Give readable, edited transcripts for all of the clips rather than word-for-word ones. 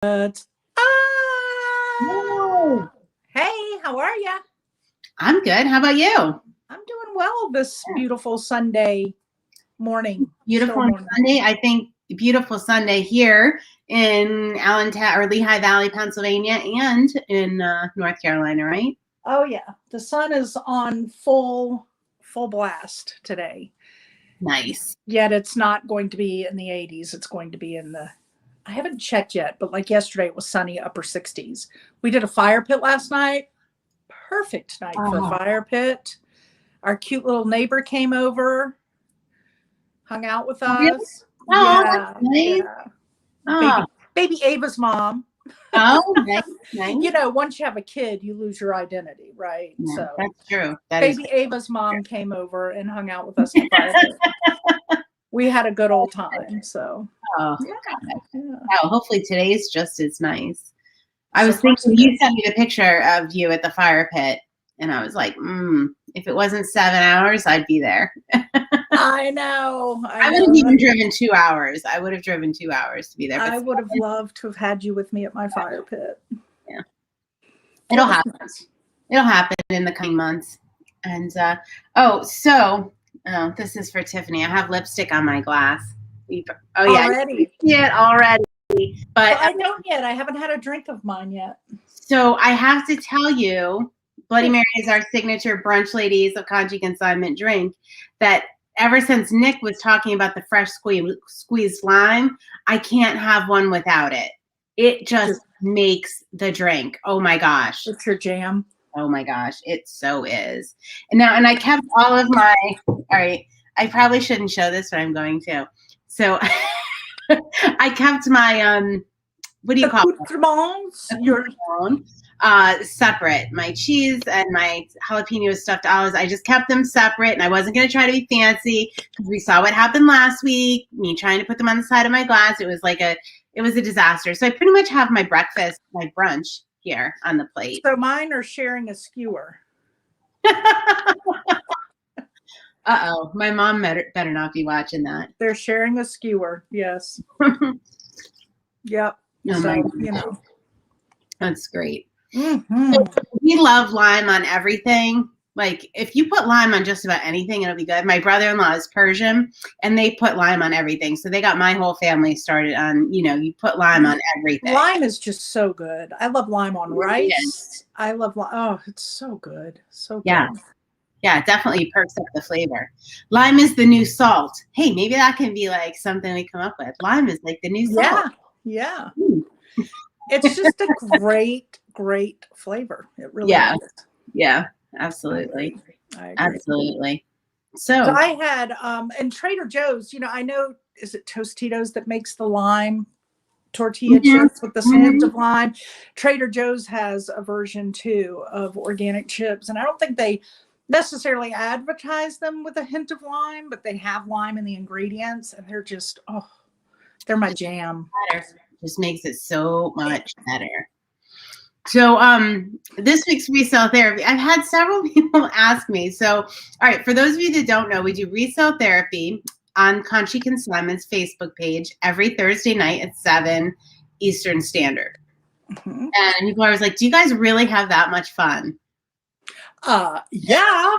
But No. hey, how are ya? I'm good. How about you? I'm doing well this beautiful Sunday morning. Beautiful Still morning. Sunday. I think beautiful Sunday here in Allentown or Lehigh Valley, Pennsylvania, and in North Carolina, right? Oh yeah, the sun is on full blast today. Nice. Yet it's not going to be in the 80s. It's going to be in the I haven't checked yet, but like yesterday it was sunny upper 60s. We did a fire pit last night. Perfect night for a fire pit. Our cute little neighbor came over, hung out with Oh, really? us. Oh, Yeah, that's nice. yeah. Oh, Baby Ava's mom. nice, nice. You know, once you have a kid, you lose your identity, right? Yeah, So that's true. That is baby Ava's mom came over and hung out with us in the fire pit. We had a good old time. So Oh, yeah. wow. Hopefully today's just as nice. I was So thinking you sent me the picture of you at the fire pit, and I was like, if it wasn't 7 hours, I'd be there. I know. I would have even driven 2 hours. I would have driven 2 hours to be there. I would have loved to have had you with me at my fire pit. Yeah. It'll happen. It'll happen in the coming months. And this is for Tiffany. I have lipstick on my glass. Already. Yeah, already. But I don't yet. I haven't had a drink of mine yet. So I have to tell you, Bloody Mary is our signature brunch ladies of Conshy Consignment drink. That ever since Nick was talking about the fresh squeezed lime, I can't have one without it. It just makes the drink. Oh my gosh. It's your jam. Oh my gosh, it so is. And I kept all of my, all right, I probably shouldn't show this, but I'm going to. So I kept my, what do you call it? Your separate. My cheese and my jalapeno stuffed olives, I just kept them separate, and I wasn't going to try to be fancy because we saw what happened last week. Me trying to put them on the side of my glass, it was a disaster. So I pretty much have my breakfast, my brunch here on the plate. So mine are sharing a skewer. Uh-oh, my mom better not be watching that. They're sharing a skewer, yes. Yep. Oh so, you know. That's great. Mm-hmm. So we love lime on everything. Like, if you put lime on just about anything, it'll be good. My brother-in-law is Persian, and they put lime on everything. So they got my whole family started on, you put lime on everything. Lime is just so good. I love lime on rice. Yes. I love lime. Oh, it's so good. So good. Yeah. Yeah, it definitely perks up the flavor. Lime is the new salt. Hey, maybe that can be like something we come up with. Lime is like the new salt. Yeah. It's just a great flavor. It really is. Yeah, absolutely. I agree. Absolutely. So I had and Trader Joe's, I know, is it Tostitos that makes the lime tortilla chips with the hint of lime? Trader Joe's has a version too of organic chips, and I don't think they necessarily advertise them with a hint of lime, but they have lime in the ingredients, and they're just they're my jam. Just makes it so much better. So this week's resale therapy, I've had several people ask me. So, all right, for those of you that don't know, we do resale therapy on Conshy Consignment's Facebook page every Thursday night at 7 Eastern Standard. And people are always like, do you guys really have that much fun? Yeah.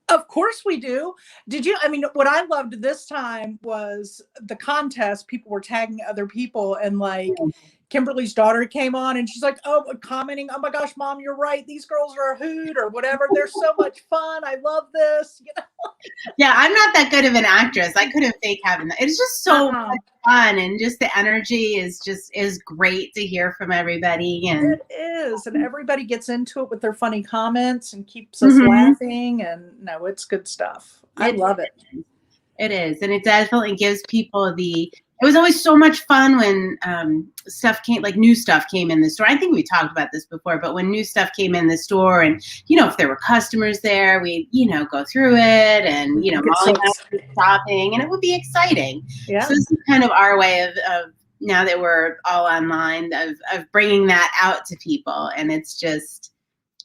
Of course we do. What I loved this time was the contest. People were tagging other people, and like Kimberly's daughter came on and she's like, commenting, oh my gosh, Mom, you're right. These girls are a hoot or whatever. They're so much fun. I love this. Yeah, I'm not that good of an actress. I couldn't fake having that. It's just so much fun, and just the energy is great to hear from everybody. And it is, and everybody gets into it with their funny comments and keeps us laughing. And no, it's good stuff. I love it. It is, and it definitely gives people it was always so much fun when new stuff came in the store. I think we talked about this before, but when new stuff came in the store, and if there were customers there, we'd go through it, and Molly was shopping, and it would be exciting. Yeah. So this is kind of our way of now that we're all online of bringing that out to people, and it's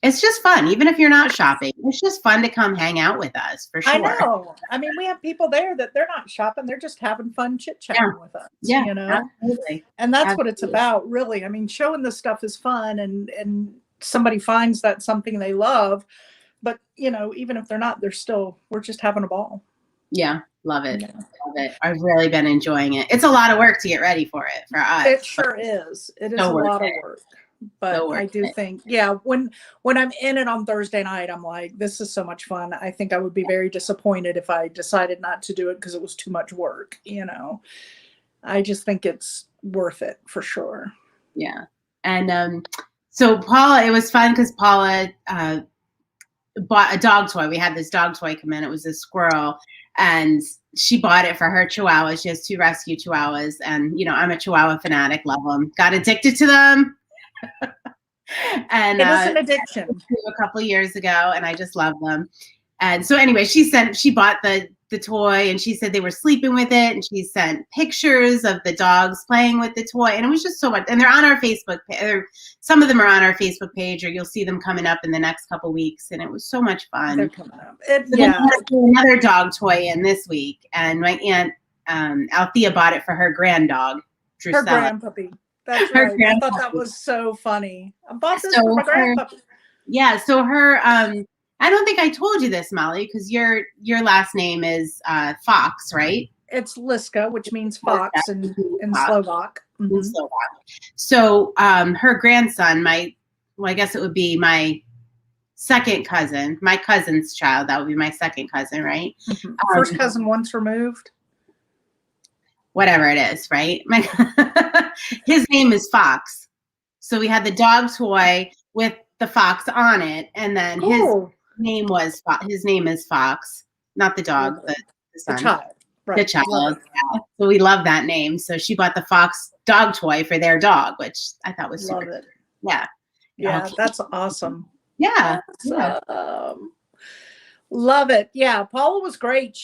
It's just fun. Even if you're not shopping, it's just fun to come hang out with us for sure. I know. I mean, we have people there that they're not shopping. They're just having fun chit-chatting with us, Yeah, you know? absolutely. And that's what it's about, really. I mean, showing this stuff is fun, and somebody finds that something they love. But, you know, even if they're not, we're just having a ball. Yeah, love it. Yeah. Love it. I've really been enjoying it. It's a lot of work to get ready for it for us. It sure is. It is a lot of work. But I do think, when I'm in it on Thursday night, I'm like, this is so much fun. I think I would be very disappointed if I decided not to do it because it was too much work, you know. I just think it's worth it for sure. Yeah. And so Paula, it was fun because Paula bought a dog toy. We had this dog toy come in. It was a squirrel, and she bought it for her Chihuahua. She has 2 rescue Chihuahuas, and you know, I'm a Chihuahua fanatic, love them. Got addicted to them. And it is an addiction. A couple of years ago, and I just love them. And so anyway, she bought the toy, and she said they were sleeping with it, and she sent pictures of the dogs playing with the toy, and it was just so much. And they're on our Facebook page. Some of them are on our Facebook page, or you'll see them coming up in the next couple weeks, and it was so much fun. They're coming up. Another dog toy in this week, and my aunt Althea bought it for her grand dog, Drusilla. Her grandpuppy. That's right. I thought that was so funny. I bought this for my grandpuppy. Yeah, so her I don't think I told you this, Molly, because your last name is Fox, right? It's Liska, which means fox in Slovak. Mm-hmm. Slovak. So her grandson, I guess it would be my second cousin, my cousin's child. That would be my second cousin, right? Mm-hmm. First cousin once removed. Whatever it is, right? His name is Fox. So we had the dog toy with the fox on it, and then his name is Fox, not the dog, the son. The child. Right. The child. Yeah. So we love that name. So she bought the Fox dog toy for their dog, which I thought was super. Love it. Yeah. Yeah, that's awesome. Yeah. Love it. Yeah, Paula was great.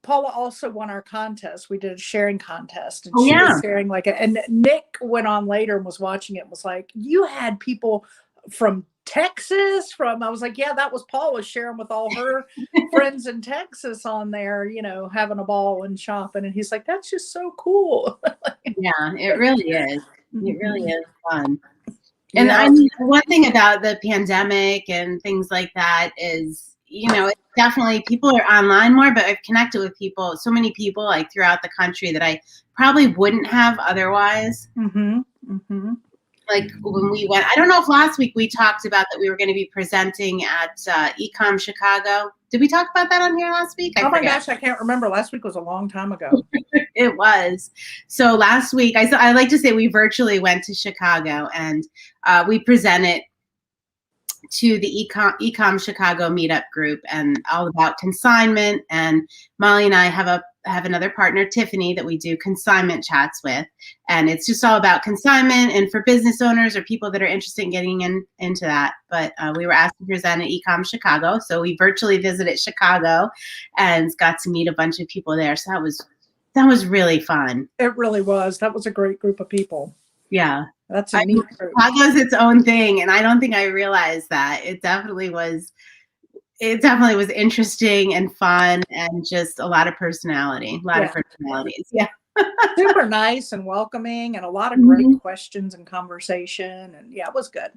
Paula also won our contest. We did a sharing contest, and she was sharing and Nick went on later and was watching it and was like, you had people from Texas, I was like, yeah, that was Paula sharing with all her friends in Texas on there, you know, having a ball and shopping. And he's like, that's just so cool. Yeah, it really is. It really is fun. And I mean, one thing about the pandemic and things like that is, you know, it's definitely people are online more, but I've connected with so many people like throughout the country that I probably wouldn't have otherwise. Mm-hmm. Mm-hmm. Like when we went, I don't know if last week we talked about that we were going to be presenting at Ecom Chicago. Did we talk about that on here last week? Oh my gosh, I can't remember. Last week was a long time ago. It was. So last week, I like to say we virtually went to Chicago, and we presented to the Ecom Chicago meetup group, and all about consignment. And Molly and I have another partner, Tiffany, that we do consignment chats with, and it's just all about consignment and for business owners or people that are interested in getting into that. But we were asked to present at Ecom Chicago, so we virtually visited Chicago and got to meet a bunch of people there. So that was really fun. It really was. That was a great group of people. Yeah. That's a neat group. Chicago's its own thing, and I don't think I realized that. It definitely was interesting and fun, and just a lot of personality, a lot of personalities. Yeah. Super nice and welcoming, and a lot of great questions and conversation. And yeah, it was good.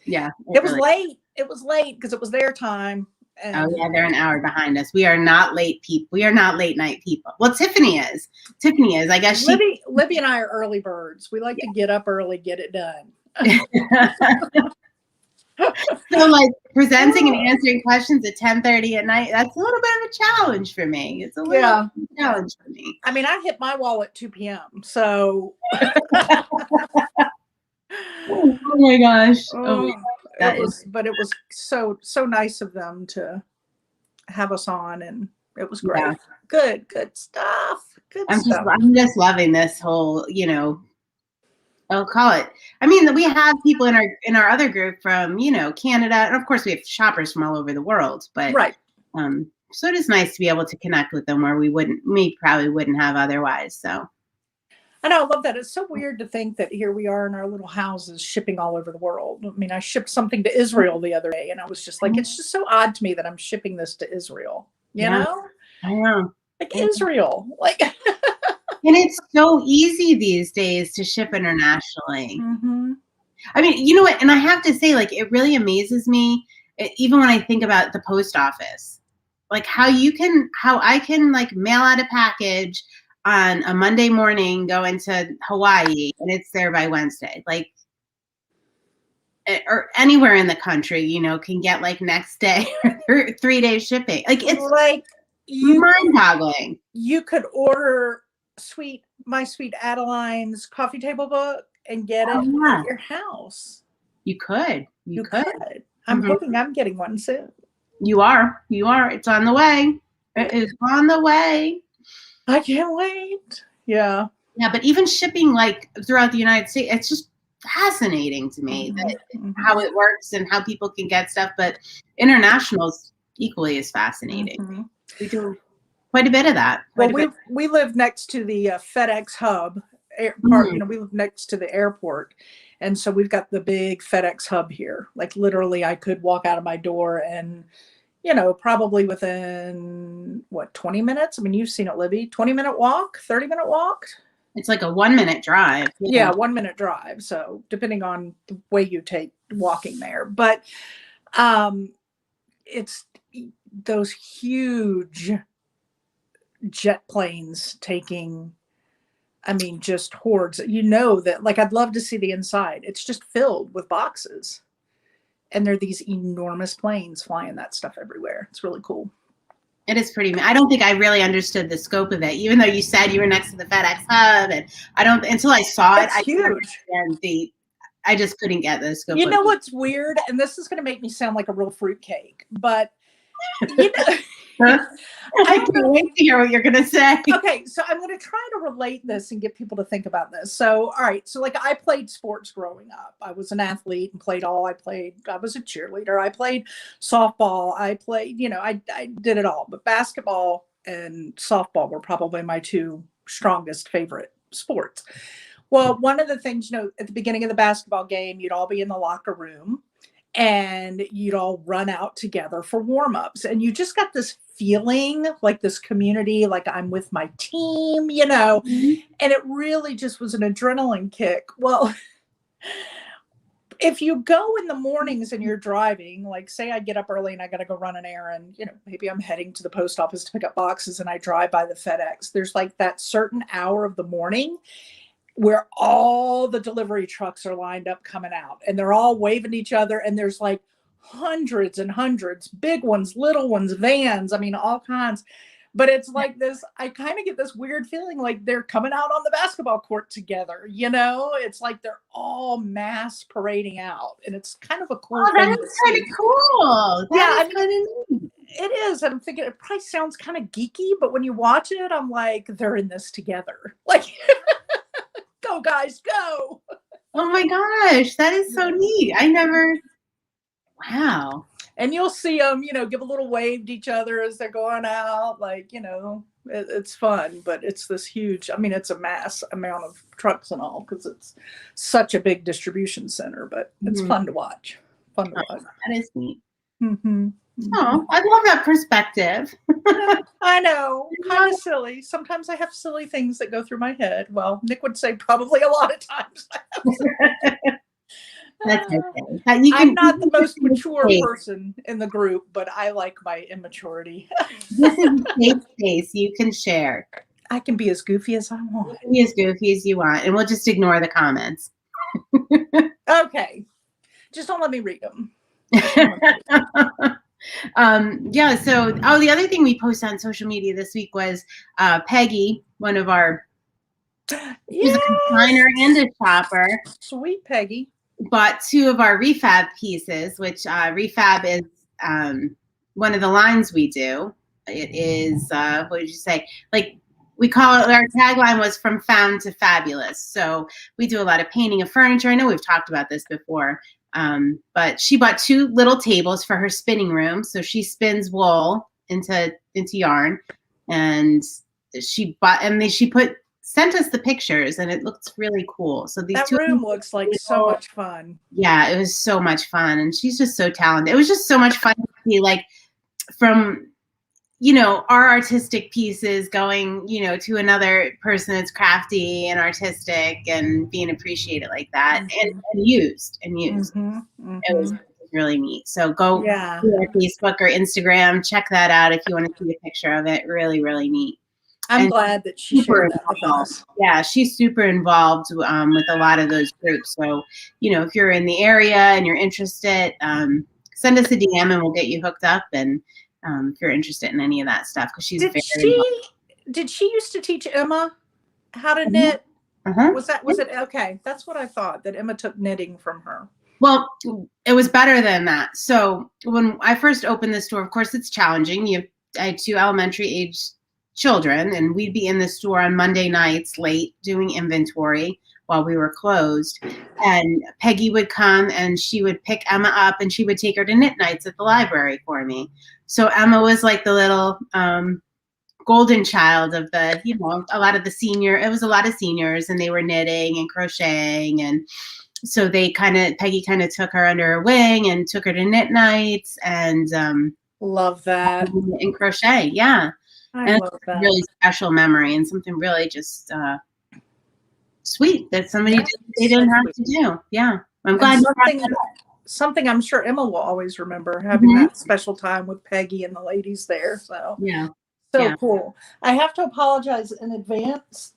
Yeah. It was late. It was late because it was their time. And they're an hour behind us. We are not late people. We are not late night people. Well, Tiffany is. I guess Libby and I are early birds. We like to get up early, get it done. So like presenting and answering questions at 10:30 at night, that's a little bit of a challenge for me. It's a little challenge for me. I mean, I hit my wall at 2 p.m. So oh my gosh. But it was so nice of them to have us on, and it was great. Yeah. Good stuff. I'm just loving this whole, you know, I'll call it. I mean, we have people in our other group from, you know, Canada, and of course we have shoppers from all over the world. But so it is nice to be able to connect with them where we probably wouldn't have otherwise. So I know, I love that. It's so weird to think that here we are in our little houses shipping all over the world. I mean, I shipped something to Israel the other day and I was just like, it's just so odd to me that I'm shipping this to Israel, you Yeah, know? I know. Like Israel. Like And it's so easy these days to ship internationally. mm-hmm. I mean, you know what? And I have to say, like, it really amazes me, even when I think about the post office, like how I can like mail out a package on a Monday morning, go into Hawaii, and it's there by Wednesday. Like, or anywhere in the country, you know, can get like next day or 3 day shipping. Like, it's Like mind-boggling. you could order my sweet Adeline's coffee table book and get it Yeah. at your house. You could. You could. I'm hoping I'm getting one soon. You are. It's on the way. It is on the way. I can't wait. Yeah. Yeah, but even shipping like throughout the United States, it's just fascinating to me how it works and how people can get stuff. But international is equally as fascinating. We do quite a bit of that. Well, we live next to the FedEx hub part. You know, we live next to the airport, and so we've got the big FedEx hub here. Like literally, I could walk out of my door and, you know, probably within 20 minutes. I mean, you've seen it, Libby. 20-minute walk, 30-minute walk. It's like a 1-minute drive. Yeah, 1-minute drive. So depending on the way you take walking there, but it's those huge jet planes taking, I mean, just hordes. You know that, like, I'd love to see the inside. It's just filled with boxes. And there are these enormous planes flying that stuff everywhere. It's really cool. It is pretty. I don't think I really understood the scope of it, even though you said you were next to the FedEx hub, and I don't until I saw it. It's huge. I just couldn't get the scope. You know what's weird, and this is going to make me sound like a real fruitcake, but you know, I can't wait to hear what you're going to say. Okay, so I'm going to try to relate this and get people to think about this. So, all right, so like I played sports growing up. I was an athlete and played all. I was a cheerleader. I played softball. I played, you know, I did it all. But basketball and softball were probably my two strongest favorite sports. Well, one of the things, you know, at the beginning of the basketball game, you'd all be in the locker room and you'd all run out together for warm-ups. And you just got this feeling like this community, like I'm with my team, you know, and it really just was an adrenaline kick. Well, if you go in the mornings and you're driving, like say I get up early and I got to go run an errand, you know, maybe I'm heading to the post office to pick up boxes and I drive by the FedEx. There's like that certain hour of the morning where all the delivery trucks are lined up coming out and they're all waving to each other. And there's like hundreds and hundreds, big ones, little ones, vans, I mean, all kinds. But it's like this, I kind of get this weird feeling like they're coming out on the basketball court together, you know? It's like they're all mass parading out. And it's kind of a cool thing. That is kind of cool. It is. I'm thinking it probably sounds kind of geeky, but when you watch it, I'm like, they're in this together. Like, go guys, go. Oh my gosh, that is so neat. Wow. And you'll see them, you know, give a little wave to each other as they're going out. Like, you know, it's fun, but it's this huge, I mean, it's a mass amount of trucks and all because it's such a big distribution center, but it's fun to watch. Fun to watch. That is neat. Mm-hmm. Oh, I love that perspective. I know, kind of silly. Sometimes I have silly things that go through my head. Well, Nick would say probably a lot of times. That's okay. I'm not the most mature person in the group, but I like my immaturity. This is a safe space. You can share. I can be as goofy as I want. You can be as goofy as you want, and we'll just ignore the comments. Okay. Just don't let me read them. Yeah, so the other thing we posted on social media this week was Peggy, one of our she's a consigner and a shopper. Sweet Peggy. Bought 2 of our refab pieces, which refab is one of the lines we do. It is what did you say? Like we call it, our tagline was from found to fabulous. So we do a lot of painting of furniture. I know we've talked about this before. But she bought 2 little tables for her spinning room. So she spins wool into yarn, and she put sent us the pictures, and it looks really cool. So these That two room looks like so much fun. Yeah, it was so much fun, and she's just so talented. It was just so much fun to see, like, from our artistic pieces going, to another person that's crafty and artistic and being appreciated like that, and used. It was really neat. So go to our Facebook or Instagram, check that out if you want to see a picture of it. Really, really neat. I'm glad that she shared that with us. Yeah, she's super involved with a lot of those groups. So, if you're in the area and you're interested, send us a DM and we'll get you hooked up. And if you're interested in any of that stuff, because she's did she used to teach Emma how to knit? Was it okay? That's what I thought, that Emma took knitting from her. Well, it was better than that. So when I first opened the store, of course, it's challenging. I had 2 elementary age children, and we'd be in the store on Monday nights late doing inventory while we were closed. And Peggy would come and she would pick Emma up and she would take her to knit nights at the library for me. So Emma was like the little golden child of the, it was a lot of seniors, and they were knitting and crocheting. And so Peggy kind of took her under her wing and took her to knit nights, and love that. And crochet. Yeah. I love that. A really special memory, and something really just sweet that somebody they didn't have to do. Yeah. I'm glad something I'm sure Emma will always remember, having that special time with Peggy and the ladies there. So cool. I have to apologize in advance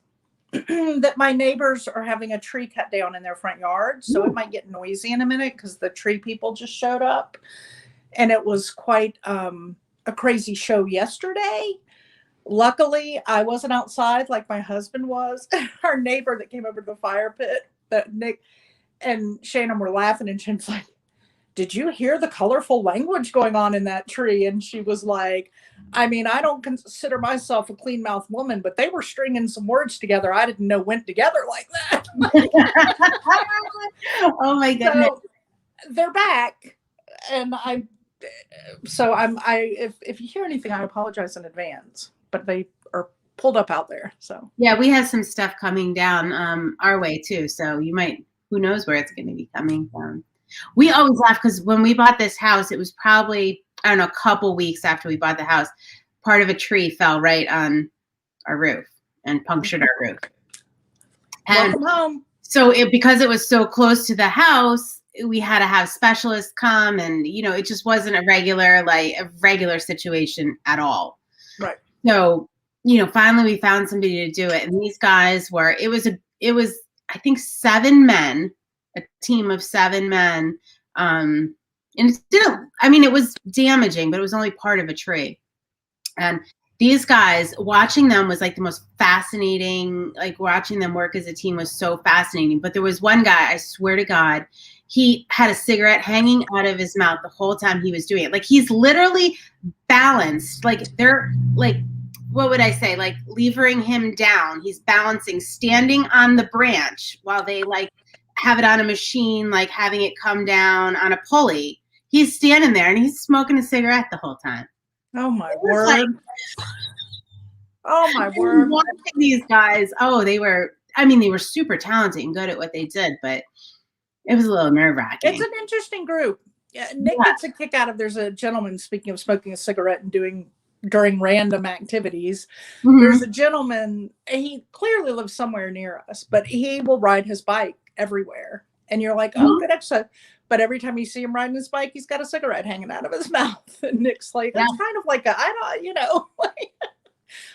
that my neighbors are having a tree cut down in their front yard. So it might get noisy in a minute because the tree people just showed up. And it was quite a crazy show yesterday. Luckily, I wasn't outside like my husband was. Our neighbor that came over to the fire pit, that Nick and Shannon were laughing, and Shannon's like, "Did you hear the colorful language going on in that tree?" And she was like, "I mean, I don't consider myself a clean mouth woman, but they were stringing some words together I didn't know went together like that." Oh my goodness. So they're back, and if you hear anything, I apologize in advance, but they are pulled up out there. So yeah, we have some stuff coming down our way too. So who knows where it's going to be coming from. We always laugh because when we bought this house, it was probably, I don't know, a couple weeks after we bought the house, part of a tree fell right on our roof and punctured our roof. And welcome home. So because it was so close to the house, we had to have specialists come, and it just wasn't a regular situation at all. Right. So finally we found somebody to do it, and these guys it was I think 7 men, a team of 7 men, and it was damaging, but it was only part of a tree. And these guys, watching them was like the most fascinating, like watching them work as a team was so fascinating. But there was one guy, I swear to God, he had a cigarette hanging out of his mouth the whole time he was doing it. Like, he's literally balanced, like they're like, what would I say? Like levering him down. He's balancing, standing on the branch while they like have it on a machine, like having it come down on a pulley. He's standing there and he's smoking a cigarette the whole time. Oh my word. Oh my word. Watching these guys, they were super talented and good at what they did, but it was a little nerve-wracking. It's an interesting group. Nick gets a kick out of, there's a gentleman, speaking of smoking a cigarette and during random activities, there's a gentleman, he clearly lives somewhere near us, but he will ride his bike everywhere. And you're like, oh, good exercise. But every time you see him riding his bike, he's got a cigarette hanging out of his mouth. And Nick's like, it's kind of like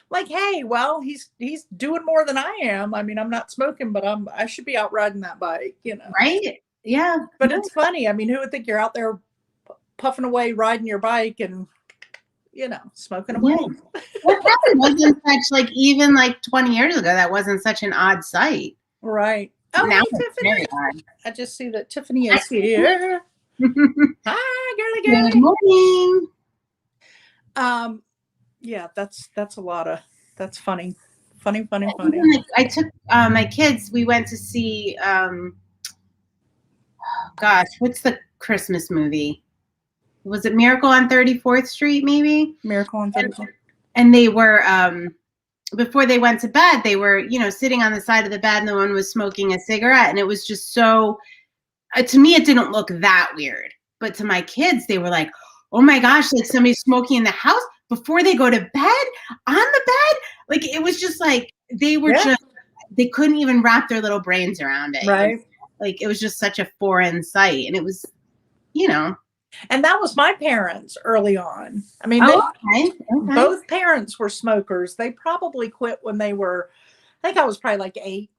like, hey, well, he's doing more than I am. I mean, I'm not smoking, but I should be out riding that bike, Right? Yeah. But it's funny. I mean, who would think you're out there puffing away, riding your bike and, smoking away? Yeah. Well, that wasn't such, like, even like 20 years ago, that wasn't such an odd sight. Right. Oh, now hey, Tiffany. I just see that Tiffany is here. Hi, girly. Good morning. Yeah, that's a lot of, that's funny. Funny. I took my kids, we went to see, what's the Christmas movie? Was it Miracle on 34th Street, maybe? Miracle on 34th. And they were before they went to bed, they were, sitting on the side of the bed and the one was smoking a cigarette. And it was just so, to me, it didn't look that weird. But to my kids, they were like, oh my gosh, like somebody's smoking in the house before they go to bed, on the bed. Like, it was just like, they were they couldn't even wrap their little brains around it. Right. Like, it was just such a foreign sight. And it was, And that was my parents early on. I mean, okay. Both parents were smokers. They probably quit when they were, I think I was probably like 8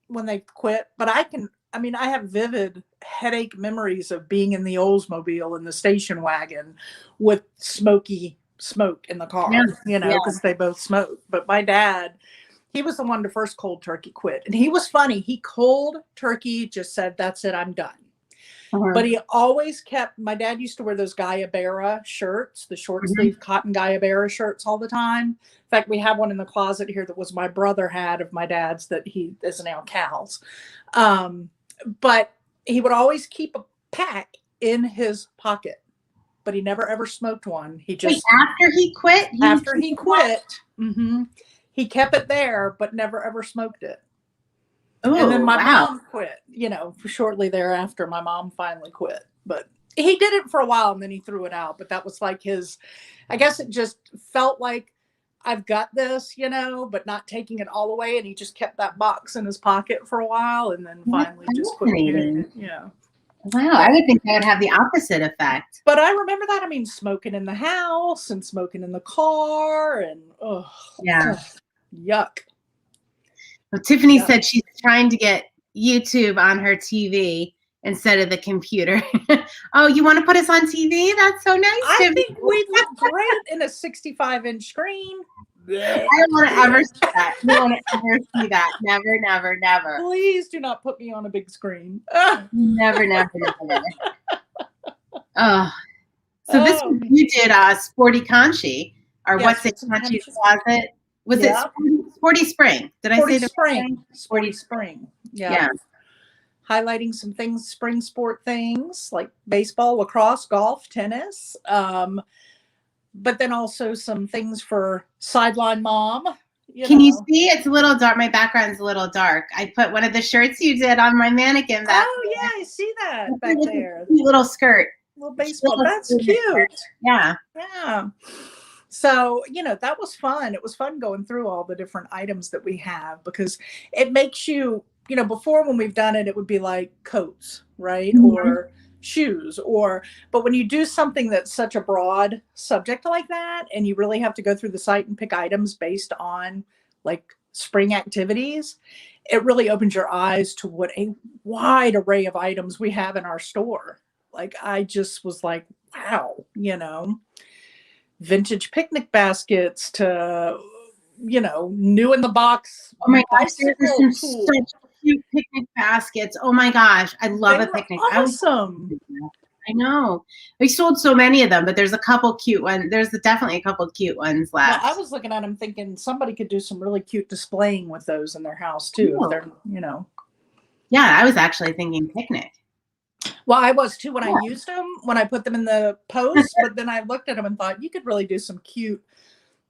when they quit. But I have vivid headache memories of being in the Oldsmobile in the station wagon with smoky smoke in the car, because they both smoked. But my dad, he was the one to first cold turkey quit. And he was funny. He cold turkey just said, that's it, I'm done. But he always kept, my dad used to wear those Guyabera shirts, the short sleeve cotton Guyabera shirts all the time. In fact, we have one in the closet here that was my brother had of my dad's that he is now Cal's. But he would always keep a pack in his pocket, but he never ever smoked one. He just, after he quit, he kept it there, but never ever smoked it. Ooh, and then my mom quit, shortly thereafter, my mom finally quit. But he did it for a while and then he threw it out. But that was like I guess it just felt like I've got this, but not taking it all away. And he just kept that box in his pocket for a while and then finally just quit doing it. Yeah. Wow, I would think that would have the opposite effect. But I remember that. I mean, smoking in the house and smoking in the car and, yuck. Well, Tiffany said she's trying to get YouTube on her TV instead of the computer. Oh, you want to put us on TV? That's so nice. I think we look great in a 65-inch screen. I don't want to ever see that. I don't want to ever see that. Never, never, never. Please do not put me on a big screen. Never, never, never. Oh. So this one you did Sporty Conshy, or what's it, Conshy Closet? Was it Sporty Spring? Did I say the Spring? Sporty Spring. Yeah. Highlighting some things, spring sport things like baseball, lacrosse, golf, tennis. But then also some things for sideline mom. Can you see? It's a little dark. My background's a little dark. I put one of the shirts you did on my mannequin. Yeah, I see that back there. Little skirt. Little baseball. That's cute. Yeah. Yeah. So, that was fun. It was fun going through all the different items that we have because it makes you, before when we've done it, it would be like coats, right? Or shoes but when you do something that's such a broad subject like that, and you really have to go through the site and pick items based on like spring activities, it really opens your eyes to what a wide array of items we have in our store. Like, I just was like, wow, vintage picnic baskets to, new in the box. Oh my gosh, there's some such cute picnic baskets. Oh my gosh, I love a picnic. Awesome. I know. We sold so many of them, but there's a couple cute ones. There's definitely a couple cute ones left. Well, I was looking at them thinking somebody could do some really cute displaying with those in their house too. If they're, Yeah, I was actually thinking picnic. Well, I was too when I used them, when I put them in the post, but then I looked at them and thought you could really do some cute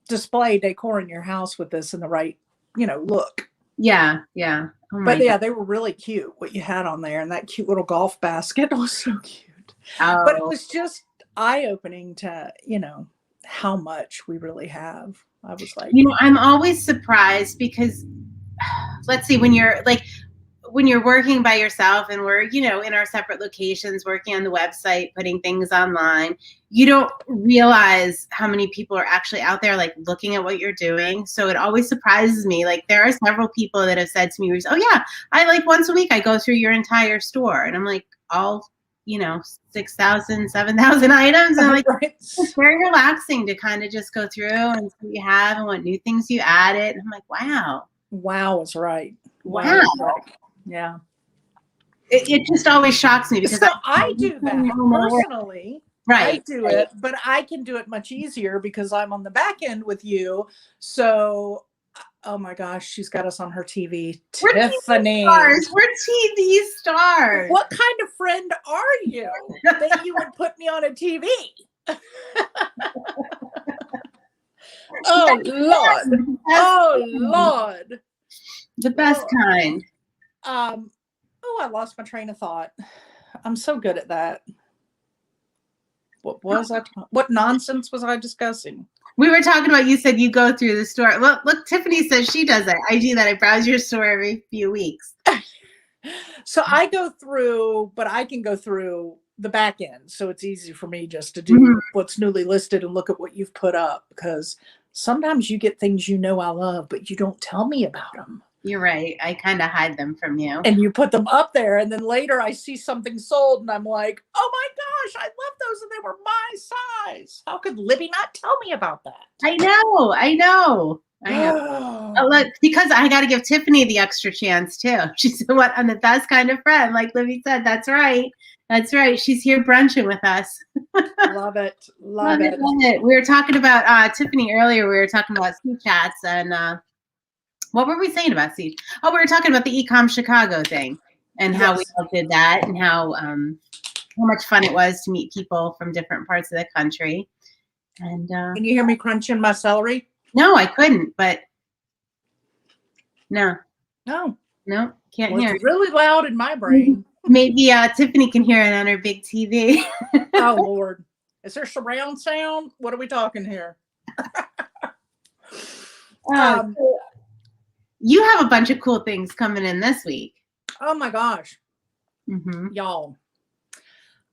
display decor in your house with this in the right, look. Yeah, yeah. Oh but yeah, they were really cute what you had on there, and that cute little golf basket was so cute. Oh. But it was just eye-opening to, how much we really have. I was like, I'm always surprised because let's see, when you're working by yourself and we're, in our separate locations, working on the website, putting things online, you don't realize how many people are actually out there, like, looking at what you're doing. So it always surprises me. Like, there are several people that have said to me, oh yeah, I once a week, I go through your entire store. And I'm like, all, 6,000, 7,000 items. And I'm like, it's very relaxing to kind of just go through and see what you have and what new things you added. And I'm like, wow. Wow is right. Wow. Yeah. It just always shocks me because I do that personally. Right. I do it, but I can do it much easier because I'm on the back end with you. So, oh my gosh, she's got us on her TV. Tiffany. We're TV stars. What kind of friend are you that you would put me on a TV? Oh Lord. Oh Lord. The best kind. Oh, I lost my train of thought. I'm so good at that. What was I? What nonsense was I discussing? We were talking about, you said you go through the store. Look, Tiffany says she does it. I do that. I browse your store every few weeks. So I go through, but I can go through the back end. So it's easy for me just to do what's newly listed and look at what you've put up, because sometimes you get things I love, but you don't tell me about them. You're right. I kind of hide them from you. And you put them up there, and then later I see something sold and I'm like, oh my gosh, I love those and they were my size. How could Libby not tell me about that? I know. Look, because I got to give Tiffany the extra chance too. She said, "What? I'm the best kind of friend." Like Libby said, that's right. She's here brunching with us. Love it. Love it. We were talking about Tiffany earlier. We were talking about Sea Chats, and what were we saying about Sea? Oh, we were talking about the Ecom Chicago thing and how we all did that, and how much fun it was to meet people from different parts of the country. And can you hear me crunching my celery? No, I couldn't, but no, can't hear. It's really loud in my brain. Maybe Tiffany can hear it on her big TV. Oh Lord, is there surround sound? What are we talking here? You have a bunch of cool things coming in this week. Oh my gosh, y'all!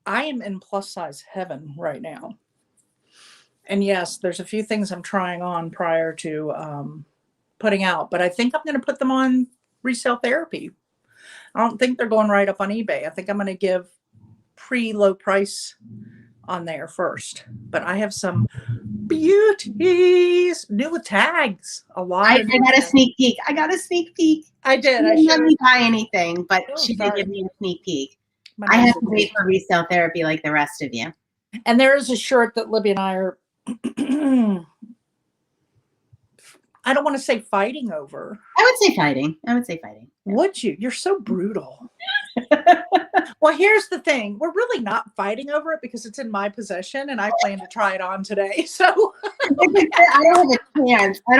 I am in plus size heaven right now. And yes, there's a few things I'm trying on prior to putting out, but I think I'm going to put them on Resale Therapy. I don't think they're going right up on eBay. I think I'm going to give low price on there first. But I have some beauties, new with tags. A lot. I got a sneak peek. I did. She didn't let me buy anything, but she did give me a sneak peek. I have to wait for Resale Therapy like the rest of you. And there is a shirt that Libby and I are I don't want to say fighting over. I would say fighting. Yeah. Would you? You're so brutal. Well, here's the thing. We're really not fighting over it because it's in my possession and I plan to try it on today. So I don't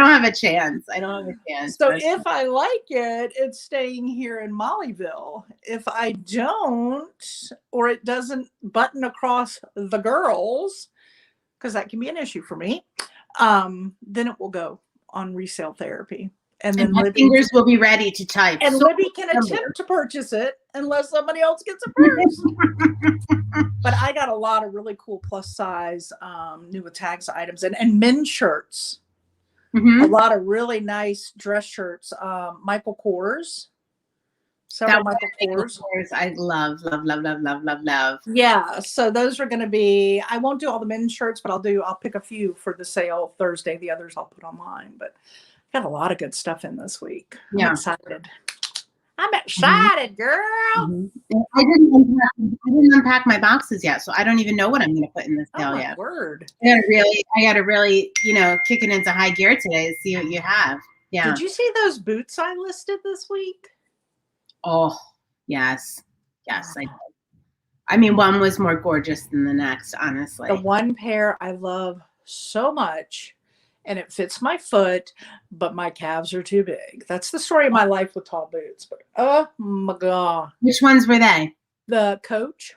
have a chance. So if I like it, it's staying here in Mollyville. If I don't, or it doesn't button across the girls, because that can be an issue for me, then it will go on Resale Therapy. And then my fingers will be ready to type. And Libby can attempt to purchase it unless somebody else gets it first. But I got a lot of really cool plus size new with tags items and men's shirts. A lot of really nice dress shirts. Michael Kors. Several Michael Kors. I love. Yeah, so those are going to be, I won't do all the men's shirts, but I'll pick a few for the sale Thursday. The others I'll put online, but got a lot of good stuff in this week. I'm excited. Girl. I didn't unpack my boxes yet, so I don't even know what I'm going to put in this sale yet. Word. I got to really, kick it into high gear today to see what you have. Yeah. Did you see those boots I listed this week? Oh, yes. I did. I mean, one was more gorgeous than the next, honestly. The one pair I love so much, and it fits my foot, but my calves are too big. That's the story of my life with tall boots. But oh my God. Which ones were they? The Coach,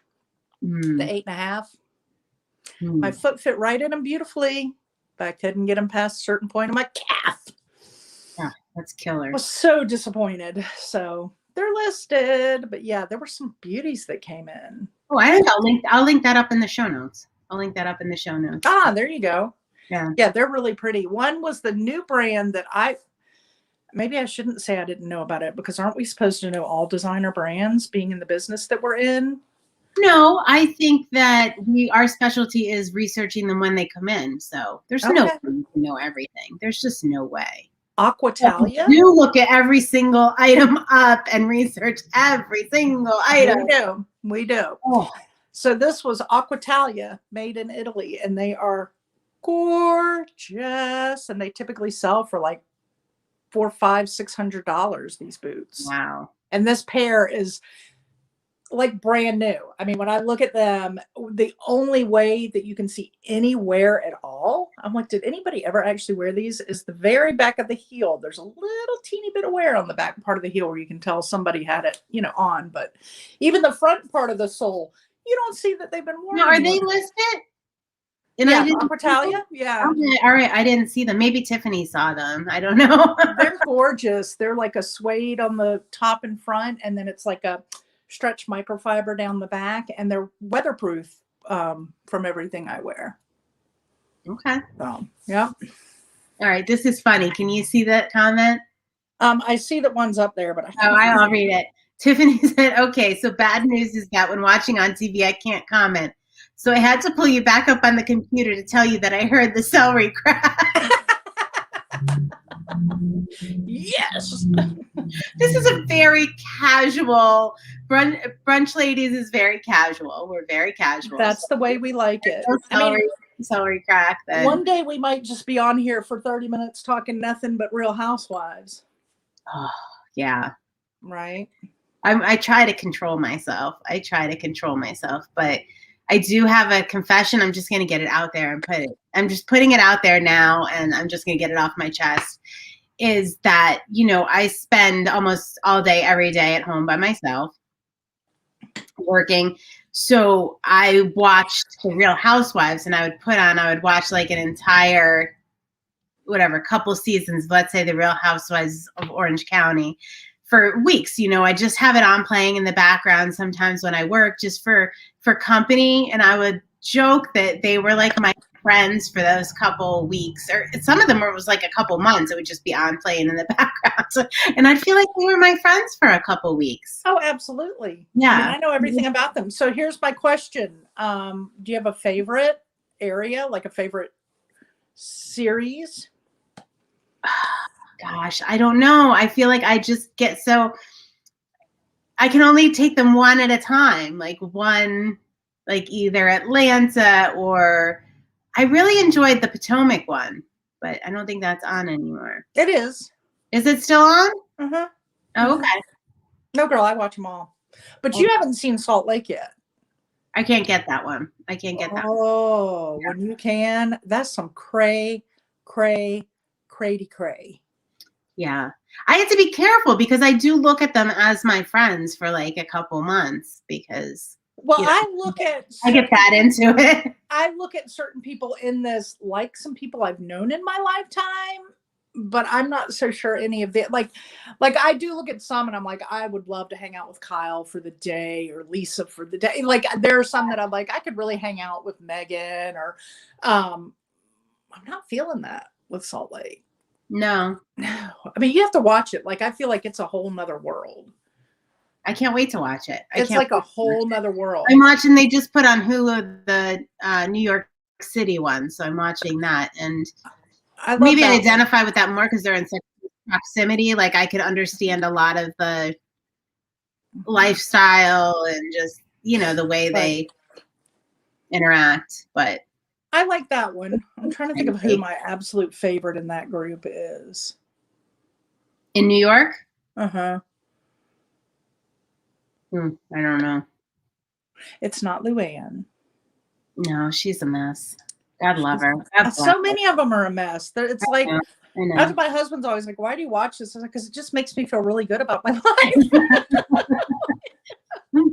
the 8.5. My foot fit right in them beautifully, but I couldn't get them past a certain point of my calf. Yeah, that's killer. I was so disappointed. So they're listed, but yeah, there were some beauties that came in. Oh, I think I'll link that up in the show notes. Ah, there you go. Yeah, they're really pretty. One was the new brand that maybe I shouldn't say I didn't know about it, because aren't we supposed to know all designer brands being in the business that we're in? No, I think that our specialty is researching them when they come in. So there's no way to know everything. There's just no way. Aquatalia. You look at every single item up and research every single item. We do. Oh. So this was Aquatalia, made in Italy, and they are gorgeous. And they typically sell for like $400, $500, $600. These boots. Wow. And this pair is like brand new. I mean, when I look at them, the only way that you can see any wear at all, I'm like, did anybody ever actually wear these? Is the very back of the heel. There's a little teeny bit of wear on the back part of the heel where you can tell somebody had it, on. But even the front part of the sole, you don't see that they've been worn. Now, are they listed? And yeah, I didn't Aquatalia. Yeah. Okay, all right. I didn't see them. Maybe Tiffany saw them. I don't know. They're gorgeous. They're like a suede on the top and front, and then it's like a stretch microfiber down the back, and they're weatherproof from everything I wear. Okay. So, yeah. All right. This is funny. Can you see that comment? I see that one's up there, but I'll read it. Tiffany said, okay, so bad news is that when watching on TV, I can't comment. So I had to pull you back up on the computer to tell you that I heard the celery crack. Yes. This is a very casual brunch ladies is very casual. We're very casual. That's the way we like it. Celery crack. Then. One day we might just be on here for 30 minutes talking nothing but Real Housewives. Oh, yeah. Right. I try to control myself. But I do have a confession. I'm just going to get it out there and I'm just putting it out there now, and I'm just going to get it off my chest, is that, I spend almost all day, every day at home by myself working. So I watched The Real Housewives, and I would watch like an entire, couple seasons, let's say The Real Housewives of Orange County for weeks. I just have it on playing in the background sometimes when I work, just for company. And I would joke that they were like my friends for those couple weeks, or some of them was like a couple months. It would just be on playing in the background. And I'd feel like they were my friends for a couple weeks. Oh, absolutely. Yeah. I know everything about them. So here's my question. Do you have a favorite area, like a favorite series? Gosh, I don't know. I feel like I just get I can only take them one at a time, like either Atlanta, or I really enjoyed the Potomac one, but I don't think that's on anymore. It is. Is it still on? Uh-huh. Oh, okay. No, girl, I watch them all. But you haven't seen Salt Lake yet. I can't get that one. Oh, yeah. When you can, that's some cray. Yeah. I have to be careful because I do look at them as my friends for like a couple months because I get that into it. I look at certain people in this, like some people I've known in my lifetime, but I'm not so sure any of the, like I do look at some and I'm like, I would love to hang out with Kyle for the day or Lisa for the day. Like there are some that I'm like, I could really hang out with Megan, or I'm not feeling that with Salt Lake. No. I mean, you have to watch it. Like, I feel like it's a whole nother world. I can't wait to watch it. It's like a whole nother world. I'm watching, they just put on Hulu the New York City one. So I'm watching that. And I identify with that more because they're in such proximity. Like I could understand a lot of the lifestyle and just, the way they interact. But I like that one. I'm trying to think of who my absolute favorite in that group is. In New York? Uh-huh. I don't know. It's not Luann. No, she's a mess. God love her. So many of them are a mess. It's like, I know. My husband's always like, why do you watch this? Because it just makes me feel really good about my life.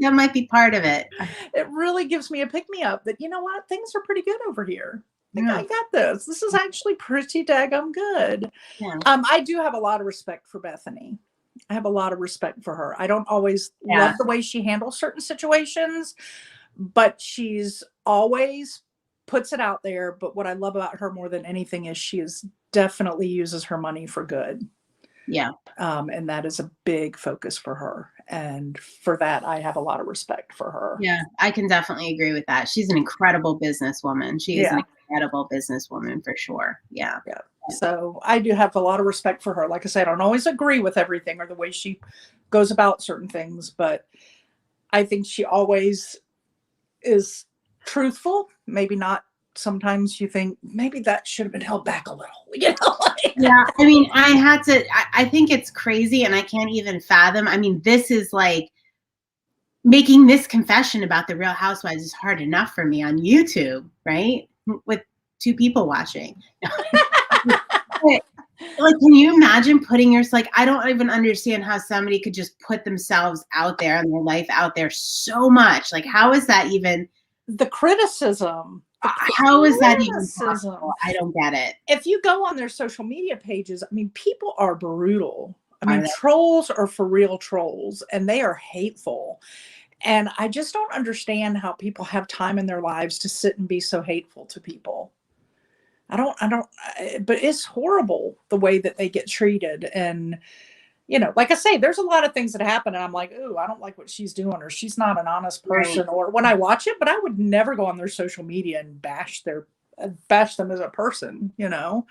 That might be part of it. It really gives me a pick-me-up that, you know what, things are pretty good over here. I got this. This is actually pretty daggum good. Yeah. I do have a lot of respect for Bethany. I have a lot of respect for her. I don't always love the way she handles certain situations, but she's always puts it out there. But what I love about her more than anything is she definitely uses her money for good. Yeah. And that is a big focus for her. And for that, I have a lot of respect for her. Yeah, I can definitely agree with that. She's an incredible businesswoman. She is an incredible businesswoman for sure. Yeah. So I do have a lot of respect for her. Like I said, I don't always agree with everything or the way she goes about certain things, but I think she always is truthful. Maybe not. Sometimes you think maybe that should have been held back a little, Yeah. I mean, I think it's crazy and I can't even fathom. I mean, this is like making this confession about the Real Housewives is hard enough for me on YouTube, right? With 2 people watching. Like, can you imagine putting yourself, like, I don't even understand how somebody could just put themselves out there and their life out there so much. Like, how is that even? The criticism. How is that even possible? I don't get it. If you go on their social media pages, I mean, people are brutal. I mean, trolls are for real trolls, and they are hateful. And I just don't understand how people have time in their lives to sit and be so hateful to people. But it's horrible the way that they get treated. And, you know, like I say, there's a lot of things that happen and I'm like, ooh, I don't like what she's doing, or she's not an honest person, Right. or when I watch it, but I would never go on their social media and bash them as a person, you know?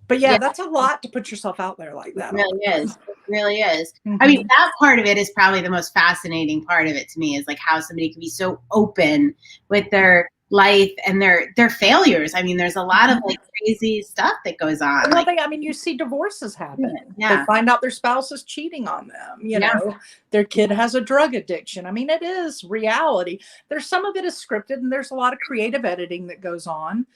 But yeah, that's a lot to put yourself out there like that. It really is. It really is. Mm-hmm. I mean, that part of it is probably the most fascinating part of it to me, is like how somebody can be so open with their life and their failures. I mean, there's a lot of like crazy stuff that goes on. Well, like, I mean, you see divorces happen. Yeah. They find out their spouse is cheating on them. You know, their kid has a drug addiction. I mean, it is reality. There's some of it is scripted, and there's a lot of creative editing that goes on,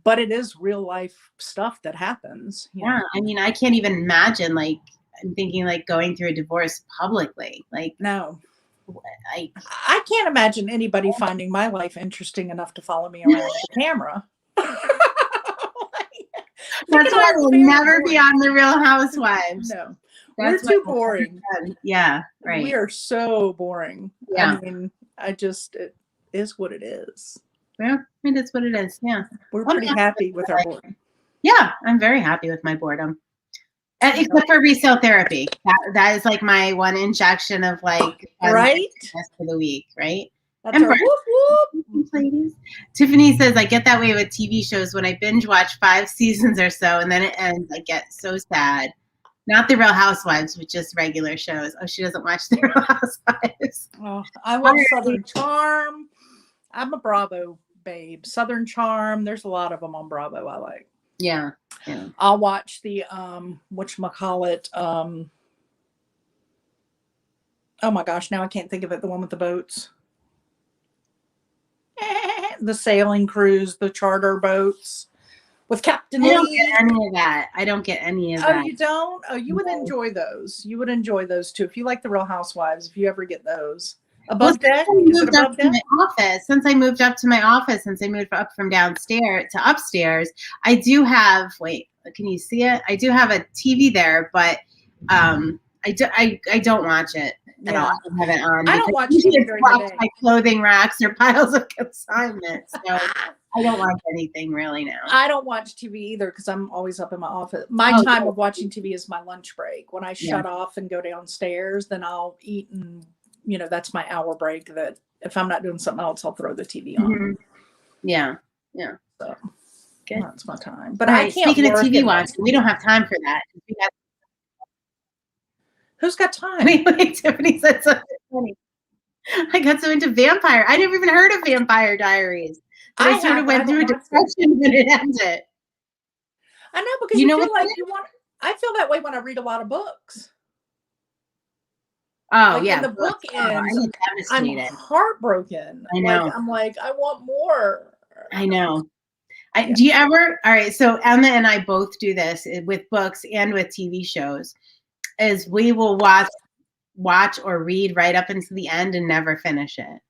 but it is real life stuff that happens. Yeah. I mean, I can't even imagine, like, I'm thinking like going through a divorce publicly. Like, no. I can't imagine anybody finding my life interesting enough to follow me around with the camera. That's why we'll never be on the Real Housewives. No, we're too boring. Yeah, right. We are so boring. Yeah. I mean, it is what it is. Yeah, it is what it is. Yeah. We're pretty happy with our boredom. Yeah, I'm very happy with my boredom. Except for resale therapy. That is like my one injection of like right for the week, right? That's our whoop whoop. Ladies. Tiffany says, I get that way with TV shows. When I binge watch 5 seasons or so and then it ends, I get so sad. Not the Real Housewives, but just regular shows. Oh, she doesn't watch the Real Housewives. Oh, I watch Southern Charm. I'm a Bravo babe. Southern Charm. There's a lot of them on Bravo I like. Yeah. I'll watch the whatchamacallit, oh my gosh, now I can't think of it, the one with the boats. The sailing cruise, the charter boats with Captain Lee. I don't get any of that. I don't get any of that. Oh, you don't? Oh, you would enjoy those. You would enjoy those too. If you like the Real Housewives, if you ever get those. Above deck? Is it above deck? Since I moved up to my office, since I moved up from downstairs to upstairs, I do have, wait, can you see it? I do have a TV there, but I don't watch it at all. I have it on. I don't watch TV during the day. My clothing racks or piles of consignments. So I don't watch anything really now. I don't watch TV either because I'm always up in my office. My time of watching TV is my lunch break. When I shut off and go downstairs, then I'll eat, and you know, that's my hour break. That if I'm not doing something else, I'll throw the TV on. Mm-hmm. Yeah. So good. That's my time. But I can't. Speaking of TV watching, we don't have time for that. Who's got time? Wait, Tiffany said something funny. I got so into vampire. I never even heard of Vampire Diaries. But I sort of went through a depression when it ended. I know, because you know feel like you want. I feel that way when I read a lot of books. Oh, like yeah. The book ends. I'm heartbroken. I know. I'm like, I want more. I know. Do you ever? All right. So Emma and I both do this with books and with TV shows. Is we will watch or read right up into the end and never finish it.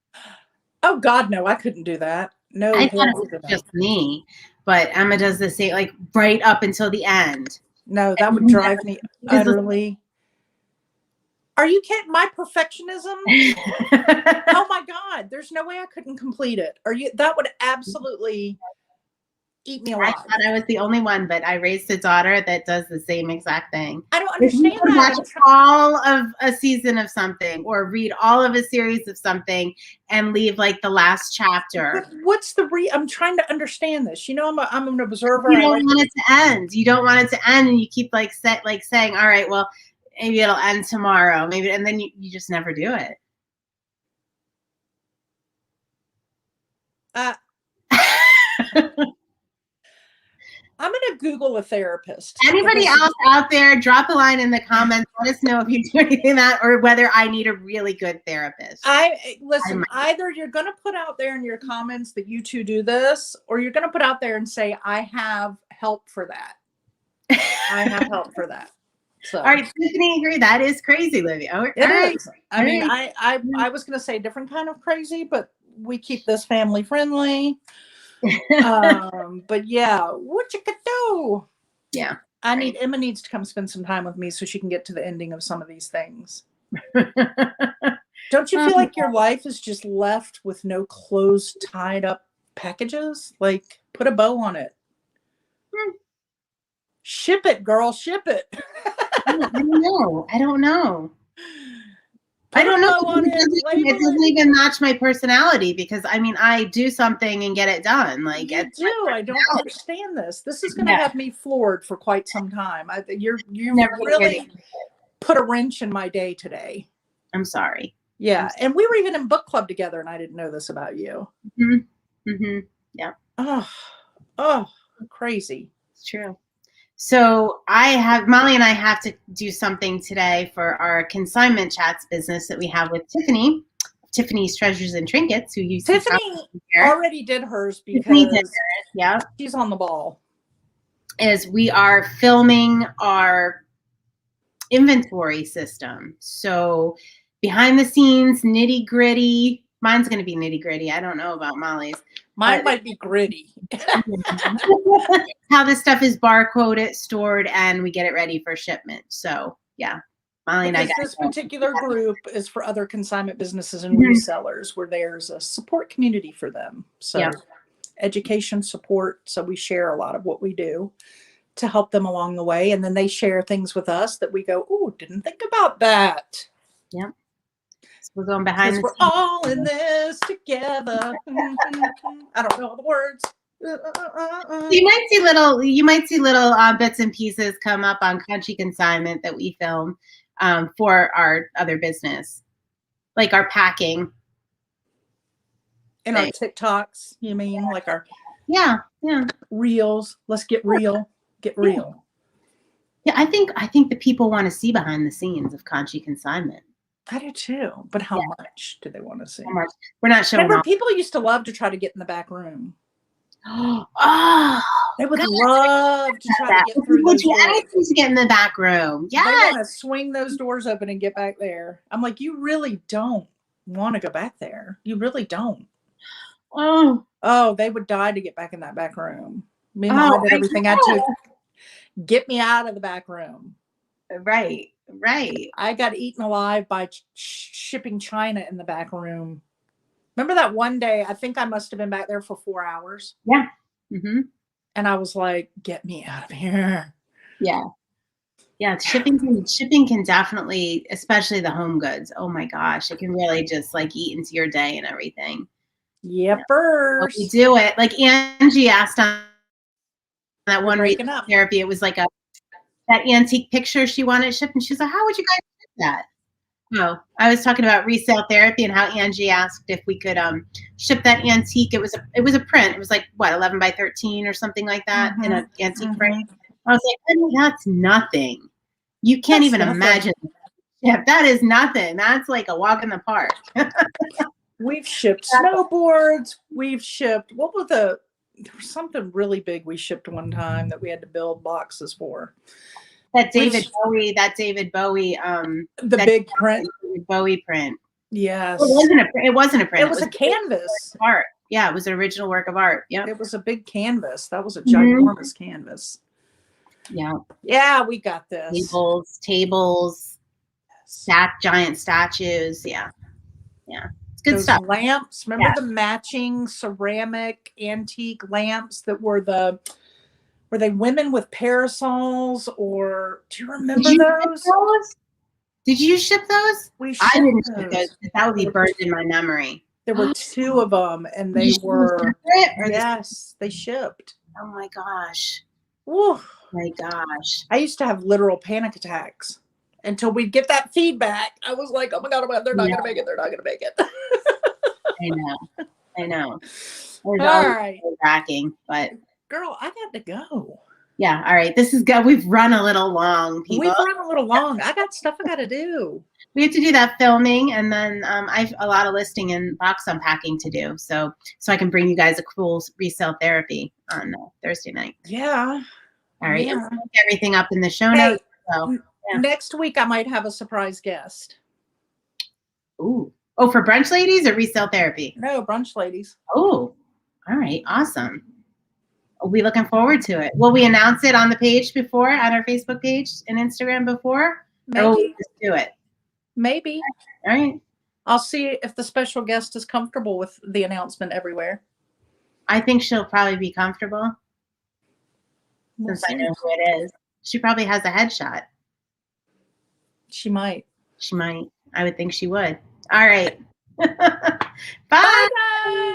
Oh God, no! I couldn't do that. No, I thought it was just me, but Emma does the same, like right up until the end. No, that would drive me utterly. Are you kidding? My perfectionism? Oh my God! There's no way I couldn't complete it. That would absolutely eat me alive. I thought I was the only one, but I raised a daughter that does the same exact thing. I don't understand that. Watch all of a season of something or read all of a series of something and leave like the last chapter. But what's I'm trying to understand this. You know, I'm an observer. You don't want it to end. You don't want it to end, and you keep saying, all right, well, maybe it'll end tomorrow. Maybe, and then you just never do it. I'm gonna Google a therapist. Anybody else out there, drop a line in the comments. Let us know if you do anything that, or whether I need a really good therapist. Listen, either you're gonna put out there in your comments that you two do this, or you're gonna put out there and say, I have help for that. I have help for that. So, all right, Tiffany, agree. That is crazy, Livy. Oh, it right. is. I mean, I was gonna say a different kind of crazy, but we keep this family friendly. But yeah, what you could do. Yeah. Emma needs to come spend some time with me so she can get to the ending of some of these things. Don't you feel like your life is just left with no closed, tied up packages? Like, put a bow on it. Ship it, girl. Ship it. I don't know. It doesn't even match my personality, because I mean, I do something and get it done. Like, you do. I don't understand this. This is going to have me floored for quite some time. You've really put a wrench in my day today. I'm sorry. Yeah, and we were even in book club together, and I didn't know this about you. Yeah. Oh, crazy. It's true. So Molly and I have to do something today for our consignment chats business that we have with Tiffany's Treasures and Trinkets, who used Tiffany already did hers because she's on the ball. Is we are filming our inventory system. So behind the scenes, nitty gritty. Mine's going to be nitty gritty. I don't know about Molly's. Mine might be gritty. How this stuff is barcoded, stored, and we get it ready for shipment. So yeah, Molly and I got this particular group is for other consignment businesses and resellers, where there's a support community for them. So education support. So we share a lot of what we do to help them along the way, and then they share things with us that we go, "Oh, didn't think about that." Yeah. We're going behind. We're all in this together. I don't know all the words. You might see little bits and pieces come up on Conshy Consignment that we film for our other business, like our packing. And our TikToks, you mean, like our reels? Let's get real. Get real. Yeah, I think the people want to see behind the scenes of Conshy Consignment. I do too, but how much do they want to see? How much? We're not showing. Remember, people used to love to try to get in the back room. Oh, they would love to try to get through those doors. Anything to get in the back room. Yeah, they want to swing those doors open and get back there. I'm like, you really don't want to go back there. You really don't. Oh, they would die to get back in that back room. Me and Mom did everything I took. Get me out of the back room. Right. I got eaten alive by shipping China in the back room. Remember that one day? I think I must have been back there for 4 hours. Yeah. And I was like, "Get me out of here." Yeah. Shipping can definitely, especially the home goods. Oh my gosh, it can really just like eat into your day and everything. Yepers. We do it. Like Angie asked on that one resale therapy. It was like that antique picture she wanted shipped, and she's like, "How would you guys ship that?" No, I was talking about resale therapy and how Angie asked if we could ship that antique. It was a print. It was like what, 11 by 13 or something like that in an antique frame. I was like, honey, that's nothing. You can't even imagine. Yeah, that is nothing. That's like a walk in the park. We've shipped snowboards. We've shipped there was something really big we shipped one time that we had to build boxes for. That David Bowie, the big print. David Bowie print. Yes. It wasn't a print. It was a canvas. Art. Yeah, it was an original work of art. Yeah. It was a big canvas. That was a ginormous canvas. Yeah. Yeah, we got this. Tables, giant statues. Yeah. It's good stuff. Lamps. Remember the matching ceramic antique lamps that were they women with parasols, or do you remember those? Did you ship those? I didn't ship those. That would be burned in my memory. There were 2 of them, and they were they shipped. Oh my gosh. Woo. My gosh. I used to have literal panic attacks until we'd get that feedback. I was like, oh my God, they're not going to make it. They're not going to make it. I know. All right. Racking, but girl, I got to go. Yeah. All right. This is good. We've run a little long, people. We've run a little long. I got stuff I got to do. We have to do that filming, and then I've a lot of listing and box unpacking to do, so I can bring you guys a cool resale therapy on Thursday night. Yeah. All right. Yeah. And we'll link everything up in the show Hey, notes. So, yeah. next week I might have a surprise guest. Ooh. Oh, for brunch ladies or resale therapy? No, brunch ladies. Oh, all right. Awesome. We'll be looking forward to it. Will we announce it on the page before, on our Facebook page and Instagram before? Maybe. Or will we just do it? Maybe. All right. I'll see if the special guest is comfortable with the announcement everywhere. I think she'll probably be comfortable. Since I know who it is. She probably has a headshot. She might. She might. I would think she would. All right. Bye. Bye, guys.